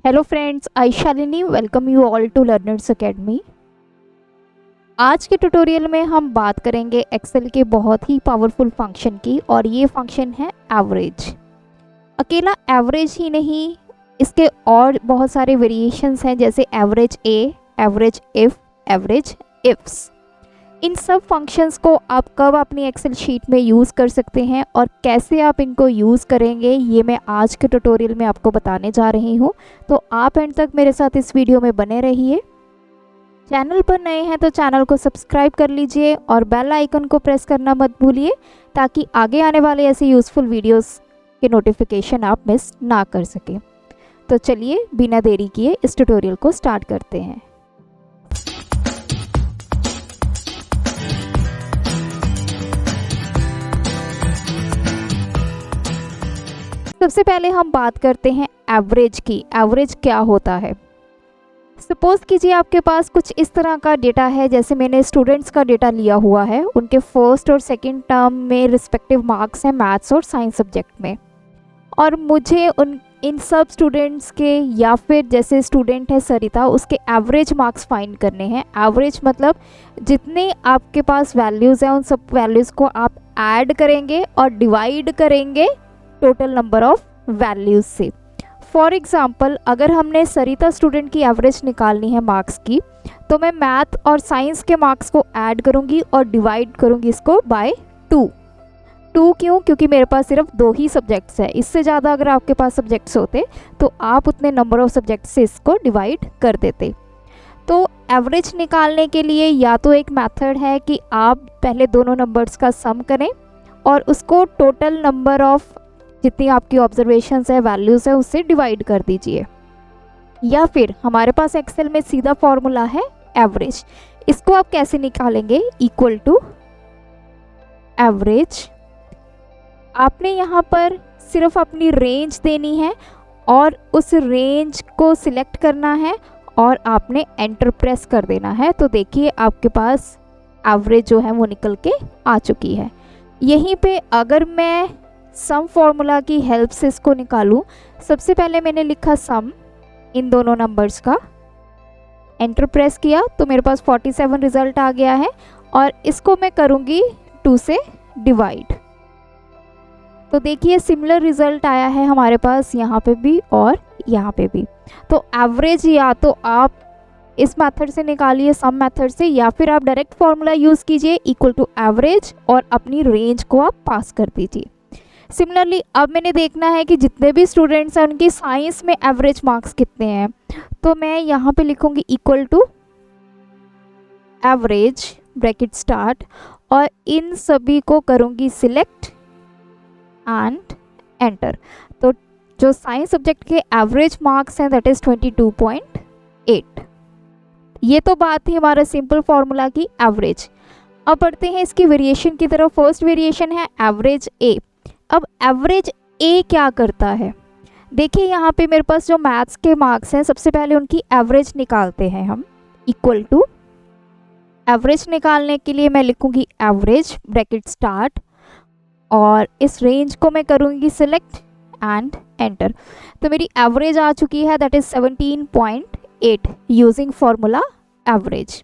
Hello friends, I Shalini welcome you all to Learners Academy. आज के tutorial में हम बात करेंगे एक्सेल के बहुत ही पावरफुल फंक्शन की, और ये फंक्शन है एवरेज। अकेला एवरेज ही नहीं, इसके और बहुत सारे वेरिएशंस हैं, जैसे average A, average if, average ifs. इन सब फंक्शंस को आप कब अपनी एक्सेल शीट में यूज़ कर सकते हैं और कैसे आप इनको यूज़ करेंगे, ये मैं आज के ट्यूटोरियल में आपको बताने जा रही हूँ। तो आप एंड तक मेरे साथ इस वीडियो में बने रहिए। चैनल पर नए हैं तो चैनल को सब्सक्राइब कर लीजिए और बेल आइकन को प्रेस करना मत भूलिए, ताकि आगे आने वाले ऐसे यूज़फुल वीडियोस के नोटिफिकेशन आप मिस ना कर सकें। तो चलिए बिना देरी किए इस ट्यूटोरियल को स्टार्ट करते हैं। सबसे पहले हम बात करते हैं एवरेज की। एवरेज क्या होता है? सपोज कीजिए आपके पास कुछ इस तरह का डेटा है, जैसे मैंने स्टूडेंट्स का डेटा लिया हुआ है, उनके फर्स्ट और सेकंड टर्म में रिस्पेक्टिव मार्क्स हैं मैथ्स और साइंस सब्जेक्ट में, और मुझे इन सब स्टूडेंट्स के, या फिर जैसे स्टूडेंट है सरिता, उसके एवरेज मार्क्स फाइंड करने हैं। एवरेज मतलब जितने आपके पास वैल्यूज़ हैं उन सब वैल्यूज़ को आप ऐड करेंगे और डिवाइड करेंगे टोटल नंबर ऑफ वैल्यूज से। फॉर एग्जाम्पल, अगर हमने सरिता स्टूडेंट की एवरेज निकालनी है मार्क्स की, तो मैं मैथ और साइंस के मार्क्स को ऐड करूंगी और डिवाइड करूंगी इसको बाय 2। क्यों? क्योंकि मेरे पास सिर्फ 2 ही सब्जेक्ट्स है। इससे ज़्यादा अगर आपके पास सब्जेक्ट्स होते तो आप उतने नंबर ऑफ सब्जेक्ट्स से इसको डिवाइड कर देते। तो एवरेज निकालने के लिए या तो एक मेथड है कि आप पहले दोनों नंबर्स का सम करें और उसको टोटल नंबर ऑफ जितनी आपकी ऑब्जर्वेशंस है, वैल्यूज़ है, उससे डिवाइड कर दीजिए। या फिर हमारे पास एक्सेल में सीधा फॉर्मूला है एवरेज। इसको आप कैसे निकालेंगे? Equal to average. आपने यहाँ पर सिर्फ अपनी रेंज देनी है और उस रेंज को सिलेक्ट करना है और आपने एंटर प्रेस कर देना है। तो देखिए आपके पास एवरेज जो है वो निकल के आ चुकी है। यहीं पे अगर मैं सम फॉर्मूला की हेल्प से इसको निकालूं, सबसे पहले मैंने लिखा सम इन दोनों नंबर्स का, एंटर प्रेस किया तो मेरे पास 47 रिजल्ट आ गया है, और इसको मैं करूंगी 2 से डिवाइड। तो देखिए सिमिलर रिजल्ट आया है हमारे पास यहाँ पे भी और यहाँ पे भी। तो एवरेज या तो आप इस मेथड से निकालिए, सम मेथड से, या फिर आप डायरेक्ट फॉर्मूला यूज़ कीजिए इक्वल टू एवरेज और अपनी रेंज को आप पास कर दीजिए। सिमिलरली अब मैंने देखना है कि जितने भी स्टूडेंट्स हैं उनकी साइंस में एवरेज मार्क्स कितने हैं, तो मैं यहाँ पे लिखूँगी equal to average bracket start, और इन सभी को करूँगी सिलेक्ट एंड एंटर। तो जो साइंस सब्जेक्ट के एवरेज मार्क्स हैं दैट इज़ 22.8। ये तो बात थी हमारा सिंपल फॉर्मूला की एवरेज। अब बढ़ते हैं इसकी वेरिएशन की तरफ। फर्स्ट वेरिएशन है एवरेज ए। अब एवरेज ए क्या करता है? देखिए यहाँ पे मेरे पास जो मैथ्स के मार्क्स हैं, सबसे पहले उनकी एवरेज निकालते हैं हम। इक्वल टू एवरेज निकालने के लिए मैं लिखूँगी एवरेज ब्रैकेट स्टार्ट, और इस रेंज को मैं करूँगी सिलेक्ट एंड एंटर। तो मेरी एवरेज आ चुकी है that is 17.8 using formula average.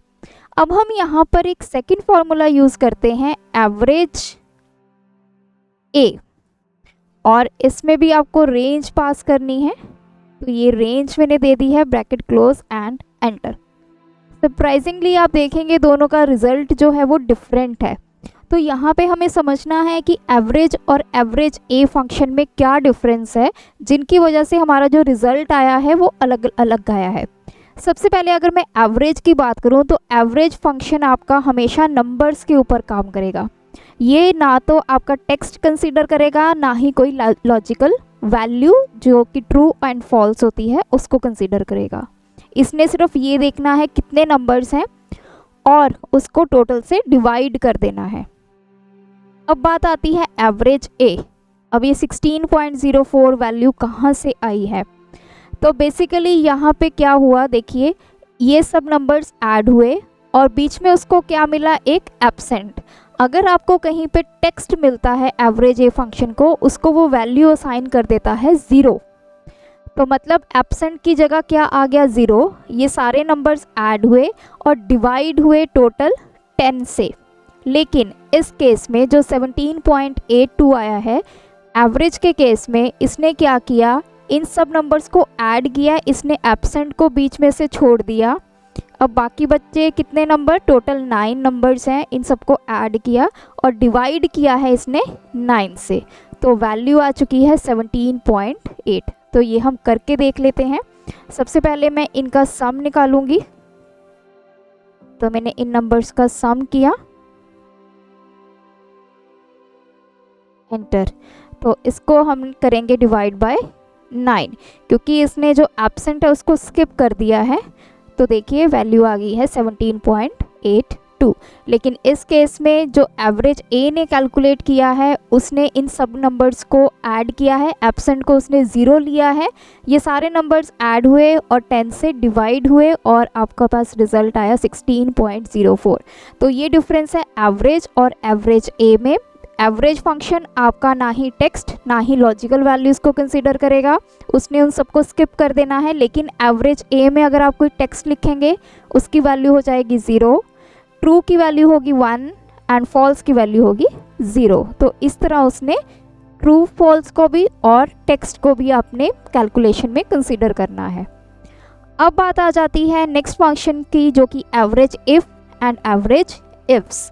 अब हम यहाँ पर एक सेकेंड फॉर्मूला यूज़ करते हैं एवरेज ए, और इसमें भी आपको रेंज पास करनी है। तो ये रेंज मैंने दे दी है, bracket close and enter. Surprisingly आप देखेंगे दोनों का रिजल्ट जो है वो डिफरेंट है। तो यहाँ पे हमें समझना है कि एवरेज और एवरेज ए फंक्शन में क्या डिफरेंस है, जिनकी वजह से हमारा जो रिजल्ट आया है वो अलग अलग आया है। सबसे पहले अगर मैं एवरेज की बात करूँ तो एवरेज फंक्शन आपका हमेशा नंबर्स के ऊपर काम करेगा। ये ना तो आपका टेक्स्ट कंसीडर करेगा, ना ही कोई लॉजिकल वैल्यू जो कि ट्रू एंड फॉल्स होती है उसको कंसीडर करेगा। इसने सिर्फ ये देखना है कितने नंबर्स हैं और उसको टोटल से डिवाइड कर देना है। अब बात आती है एवरेज ए। अब ये 16.04 वैल्यू कहाँ से आई है? तो बेसिकली यहाँ पे क्या हुआ, देखिए ये सब नंबर्स ऐड हुए और बीच में उसको क्या मिला, एक एब्सेंट। अगर आपको कहीं पे टेक्स्ट मिलता है एवरेज ए फंक्शन को, उसको वो वैल्यू असाइन कर देता है 0। तो मतलब एब्सेंट की जगह क्या आ गया 0। ये सारे नंबर्स ऐड हुए और डिवाइड हुए टोटल 10 से। लेकिन इस केस में जो 17.82 आया है, एवरेज के केस में इसने क्या किया, इन सब नंबर्स को ऐड किया, इसने एब्सेंट को बीच में से छोड़ दिया। अब बाकी बच्चे कितने नंबर, टोटल 9 नंबर्स हैं, इन सबको ऐड किया और डिवाइड किया है इसने 9 से। तो वैल्यू आ चुकी है 17.8। तो ये हम करके देख लेते हैं। सबसे पहले मैं इनका सम निकालूंगी। तो मैंने इन नंबर्स का सम किया, एंटर। तो इसको हम करेंगे डिवाइड बाय 9, क्योंकि इसने जो एब्सेंट है उसको स्किप कर दिया है। तो देखिए वैल्यू आ गई है 17.82। लेकिन इस केस में जो एवरेज ए ने कैलकुलेट किया है, उसने इन सब नंबर्स को ऐड किया है, एब्सेंट को उसने 0 लिया है, ये सारे नंबर्स ऐड हुए और 10 से डिवाइड हुए और आपका पास रिजल्ट आया 16.04। तो ये डिफरेंस है एवरेज और एवरेज ए में। एवरेज फंक्शन आपका ना ही टेक्स्ट ना ही लॉजिकल वैल्यूज़ को कंसीडर करेगा, उसने उन सबको स्किप कर देना है। लेकिन एवरेज ए में अगर आप कोई टेक्स्ट लिखेंगे, उसकी वैल्यू हो जाएगी 0, ट्रू की वैल्यू होगी 1 एंड फॉल्स की वैल्यू होगी 0। तो इस तरह उसने ट्रू फॉल्स को भी और टेक्स्ट को भी आपने कैलकुलेशन में कंसीडर करना है। अब बात आ जाती है नेक्स्ट फंक्शन की, जो कि average if and average ifs.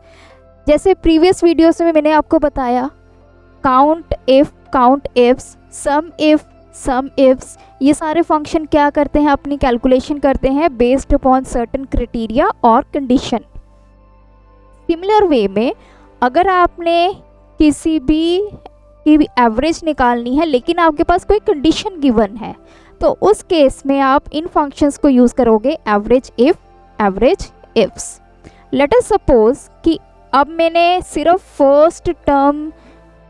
जैसे प्रीवियस वीडियोस में मैंने आपको बताया, count if, count ifs, some ifs, ये सारे फंक्शन क्या करते हैं, अपनी कैलकुलेशन करते हैं बेस्ड अपॉन सर्टेन क्राइटेरिया और कंडीशन। सिमिलर वे में अगर आपने किसी भी की एवरेज निकालनी है लेकिन आपके पास कोई कंडीशन गिवन है, तो उस केस में आप इन फंक्शंस को यूज़ करोगे, average if, average ifs. Let us suppose कि अब मैंने सिर्फ फर्स्ट टर्म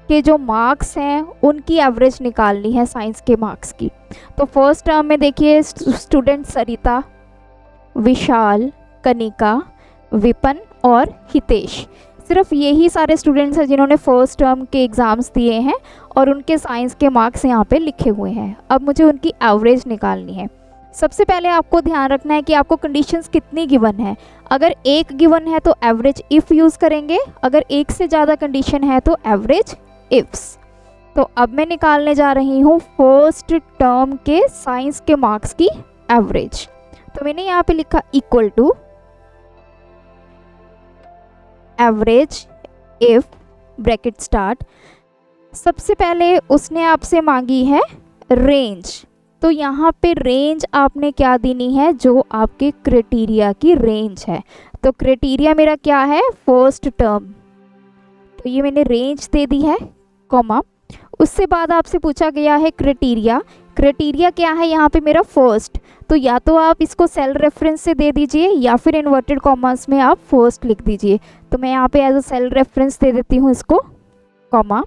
के जो मार्क्स हैं उनकी एवरेज निकालनी है, साइंस के मार्क्स की। तो फर्स्ट टर्म में देखिए स्टूडेंट सरिता, विशाल, कनिका, विपन और हितेश, सिर्फ यही सारे स्टूडेंट्स हैं जिन्होंने फर्स्ट टर्म के एग्ज़ाम्स दिए हैं और उनके साइंस के मार्क्स यहाँ पे लिखे हुए हैं। अब मुझे उनकी एवरेज निकालनी है। सबसे पहले आपको ध्यान रखना है कि आपको कंडीशंस कितनी गिवन है। अगर एक गिवन है तो एवरेज इफ़ यूज़ करेंगे, अगर एक से ज़्यादा कंडीशन है तो एवरेज इफ्स। तो अब मैं निकालने जा रही हूँ फर्स्ट टर्म के साइंस के मार्क्स की एवरेज। तो मैंने यहाँ पे लिखा equal to average if bracket start. सबसे पहले उसने आपसे मांगी है रेंज, तो यहाँ पे रेंज आपने क्या देनी है, जो आपके क्राइटेरिया की रेंज है। तो क्राइटेरिया मेरा क्या है, फर्स्ट टर्म, तो ये मैंने रेंज दे दी है, कॉमा। उससे बाद आपसे पूछा गया है क्राइटेरिया, क्राइटेरिया क्या है यहाँ पे मेरा फर्स्ट, तो या तो आप इसको सेल रेफरेंस से दे दीजिए या फिर इन्वर्टेड कॉमास में आप फर्स्ट लिख दीजिए। तो मैं यहाँ पे एज अ सेल रेफरेंस दे देती हूँ इसको, कॉमा।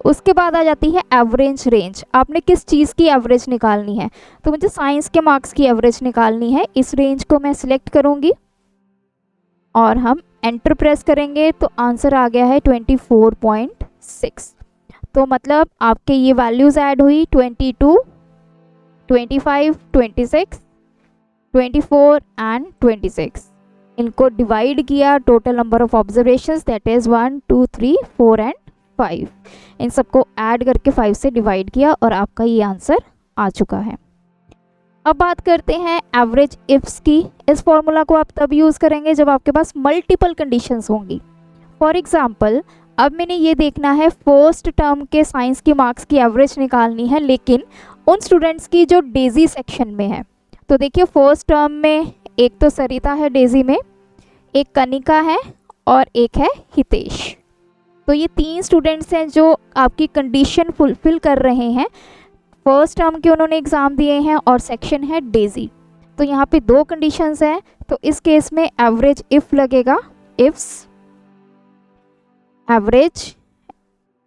उसके बाद आ जाती है एवरेज रेंज, आपने किस चीज़ की एवरेज निकालनी है, तो मुझे साइंस के मार्क्स की एवरेज निकालनी है। इस रेंज को मैं सिलेक्ट करूँगी और हम एंटर प्रेस करेंगे तो आंसर आ गया है 24.6। तो मतलब आपके ये वैल्यूज़ ऐड हुई 22, 25, 26, 24 एंड 26। इनको डिवाइड किया, total number of observations that is 1, 2, 3, 4 and 5, इन सबको ऐड करके 5 से डिवाइड किया और आपका ये आंसर आ चुका है। अब बात करते हैं एवरेज इफ्स की। इस फॉर्मूला को आप तब यूज़ करेंगे जब आपके पास मल्टीपल कंडीशंस होंगी। फॉर एग्जांपल अब मैंने ये देखना है फर्स्ट टर्म के साइंस की मार्क्स की एवरेज निकालनी है, लेकिन उन स्टूडेंट्स की जो डेजी सेक्शन में है। तो देखिए फर्स्ट टर्म में एक तो सरिता है डेजी में, एक कनिका है और एक है हितेश। तो ये 3 स्टूडेंट्स हैं जो आपकी कंडीशन फुलफिल कर रहे हैं, फर्स्ट टर्म के उन्होंने एग्ज़ाम दिए हैं और सेक्शन है डेजी। तो यहाँ पे 2 कंडीशंस हैं, तो इस केस में एवरेज इफ़ लगेगा, ifs, average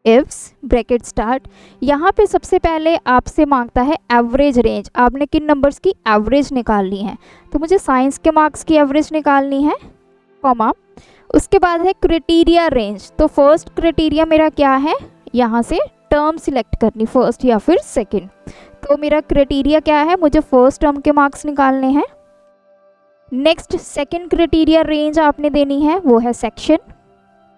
ifs bracket start. यहाँ पे सबसे पहले आपसे मांगता है एवरेज रेंज, आपने किन नंबर्स की एवरेज निकालनी है, तो मुझे साइंस के मार्क्स की एवरेज निकालनी है, कॉमा। उसके बाद है क्राइटेरिया रेंज, तो फर्स्ट क्राइटेरिया मेरा क्या है, यहाँ से टर्म सिलेक्ट करनी, फर्स्ट या फिर सेकंड। तो मेरा क्राइटेरिया क्या है, मुझे फर्स्ट टर्म के मार्क्स निकालने हैं। नेक्स्ट सेकंड क्राइटेरिया रेंज आपने देनी है, वो है सेक्शन,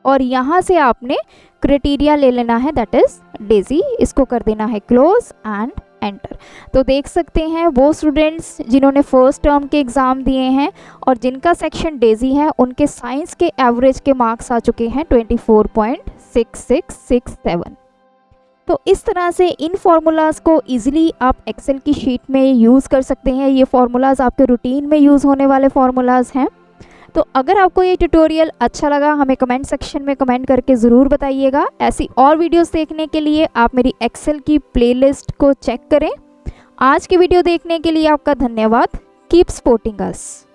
और यहाँ से आपने क्राइटेरिया ले लेना है, दैट इज डेजी, इसको कर देना है क्लोज एंड एंटर। तो देख सकते हैं वो स्टूडेंट्स जिन्होंने फर्स्ट टर्म के एग्ज़ाम दिए हैं और जिनका सेक्शन डेजी है, उनके साइंस के एवरेज के मार्क्स आ चुके हैं 24.6667। तो इस तरह से इन फार्मूलाज़ को इजीली आप एक्सेल की शीट में यूज़ कर सकते हैं। ये फार्मूलाज़ आपके रूटीन में यूज़ होने वाले फार्मूलाज़ हैं। तो अगर आपको ये ट्यूटोरियल अच्छा लगा, हमें कमेंट सेक्शन में कमेंट करके ज़रूर बताइएगा। ऐसी और वीडियोस देखने के लिए आप मेरी एक्सेल की प्लेलिस्ट को चेक करें। आज की वीडियो देखने के लिए आपका धन्यवाद। Keep supporting us.